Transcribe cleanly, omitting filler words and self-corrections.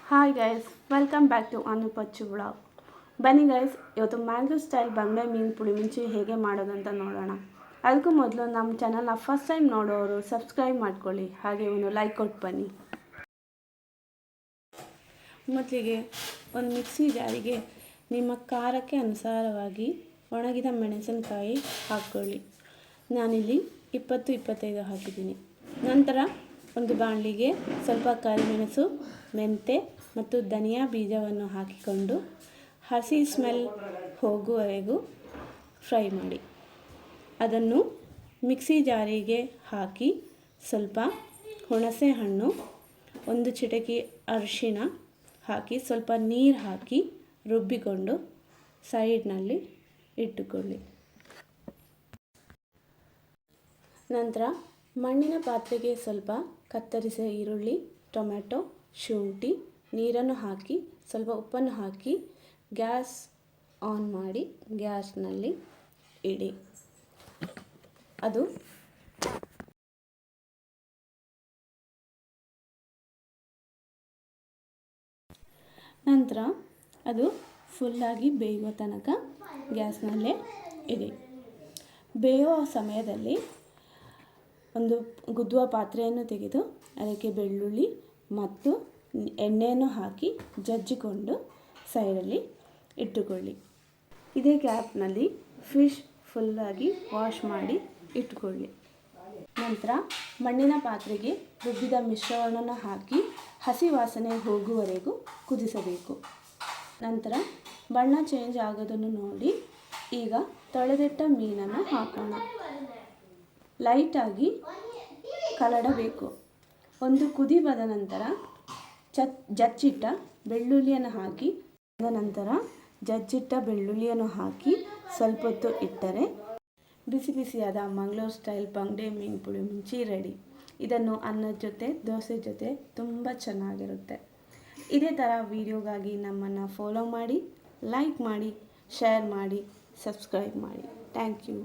Hi guys, welcome back to Anupacchu vlog. ಬನ್ನಿ guys, ಇವತ್ತು mango style ಬಂಗಡೆ ಮೀನು ಪುಳಿ ಮುಂಚಿ ಹೇಗೆ ಮಾಡೋದಂತ ನೋಡೋಣ. ಅದಕ್ಕೂ ಮೊದಲು ನಮ್ಮ ಚಾನಲ್ನ ಫಸ್ಟ್ ಟೈಮ್ ನೋಡೋರು ಸಬ್ಸ್ಕ್ರೈಬ್ ಮಾಡ್ಕೊಳ್ಳಿ, ಹಾಗೆ ಒಂದು ಲೈಕ್ ಕೊಟ್ಟು ಬನ್ನಿ. ಮೊದಲಿಗೆ ಒಂದು ಮಿಕ್ಸಿ ಜಾರಿಗೆ ನಿಮ್ಮ ಖಾರಕ್ಕೆ ಅನುಸಾರವಾಗಿ ಒಣಗಿದ ಮೆಣಸಿನಕಾಯಿ ಹಾಕ್ಕೊಳ್ಳಿ. ನಾನಿಲ್ಲಿ 20-25 ಹಾಕಿದ್ದೀನಿ. ನಂತರ ಒಂದು ಬಾಣಲಿಗೆ ಸ್ವಲ್ಪ ಕರಿಮೆಣಸು, ಮೆಂತೆ ಮತ್ತು ಧನಿಯಾ ಬೀಜವನ್ನು ಹಾಕಿಕೊಂಡು ಹಸಿ ಸ್ಮೆಲ್ ಹೋಗುವವರೆಗೂ ಫ್ರೈ ಮಾಡಿ. ಅದನ್ನು ಮಿಕ್ಸಿ ಜಾರಿಗೆ ಹಾಕಿ ಸ್ವಲ್ಪ ಹುಣಸೆ ಹಣ್ಣು, ಒಂದು ಚಿಟಿಕೆ ಅರಿಶಿಣ ಹಾಕಿ ಸ್ವಲ್ಪ ನೀರು ಹಾಕಿ ರುಬ್ಬಿಕೊಂಡು ಸೈಡ್ನಲ್ಲಿ ಇಟ್ಟುಕೊಳ್ಳಿ. ನಂತರ ಮಣ್ಣಿನ ಪಾತ್ರೆಗೆ ಸ್ವಲ್ಪ ಕತ್ತರಿಸಿದ ಈರುಳ್ಳಿ, ಟೊಮೆಟೊ, ಶುಂಠಿ, ನೀರನ್ನು ಹಾಕಿ ಸ್ವಲ್ಪ ಉಪ್ಪನ್ನು ಹಾಕಿ ಗ್ಯಾಸ್ ಆನ್ ಮಾಡಿ ಗ್ಯಾಸ್ನಲ್ಲಿ ಇಡಿ. ಅದು ನಂತರ ಅದು ಫುಲ್ಲಾಗಿ ಬೇಯುವ ತನಕ ಗ್ಯಾಸ್ನಲ್ಲೇ ಇಡಿ. ಬೇಯುವ ಸಮಯದಲ್ಲಿ ಒಂದು ಗುದ್ದುವ ಪಾತ್ರೆಯನ್ನು ತೆಗೆದು ಅದಕ್ಕೆ ಬೆಳ್ಳುಳ್ಳಿ ಮತ್ತು ಎಣ್ಣೆಯನ್ನು ಹಾಕಿ ಜಜ್ಜಿಕೊಂಡು ಸೈಡಲ್ಲಿ ಇಟ್ಟುಕೊಳ್ಳಿ. ಇದೇ ಗ್ಯಾಪ್ನಲ್ಲಿ ಫಿಶ್ ಫುಲ್ಲಾಗಿ ವಾಶ್ ಮಾಡಿ ಇಟ್ಟುಕೊಳ್ಳಿ. ನಂತರ ಮಣ್ಣಿನ ಪಾತ್ರೆಗೆ ರುಬ್ಬಿದ ಮಿಶ್ರಣವನ್ನು ಹಾಕಿ ಹಸಿ ವಾಸನೆ ಹೋಗುವವರೆಗೂ ಕುದಿಸಬೇಕು. ನಂತರ ಬಣ್ಣ ಚೇಂಜ್ ಆಗೋದನ್ನು ನೋಡಿ ಈಗ ತೊಳೆದಿಟ್ಟ ಮೀನನ್ನು ಹಾಕೋಣ. ಲೈಟಾಗಿ ಕಲಡಬೇಕು. ಒಂದು ಕುದಿ ಬಂದ ನಂತರ ಜಜ್ಜಿಟ್ಟ ಬೆಳ್ಳುಳ್ಳಿಯನ್ನು ಹಾಕಿ ಸ್ವಲ್ಪ ಹೊತ್ತು ಇಟ್ಟರೆ ಬಿಸಿ ಬಿಸಿಯಾದ ಮಂಗಳೂರು ಸ್ಟೈಲ್ ಬಂಗಡೆ ಮೀನು ಪುಳಿ ಮುಂಚಿ ರೆಡಿ. ಇದನ್ನು ಅನ್ನದ ಜೊತೆ, ದೋಸೆ ಜೊತೆ ತುಂಬ ಚೆನ್ನಾಗಿರುತ್ತೆ. ಇದೇ ಥರ ವೀಡಿಯೋಗಾಗಿ ನಮ್ಮನ್ನು ಫಾಲೋ ಮಾಡಿ, ಲೈಕ್ ಮಾಡಿ, ಶೇರ್ ಮಾಡಿ, ಸಬ್ಸ್ಕ್ರೈಬ್ ಮಾಡಿ. Thank you.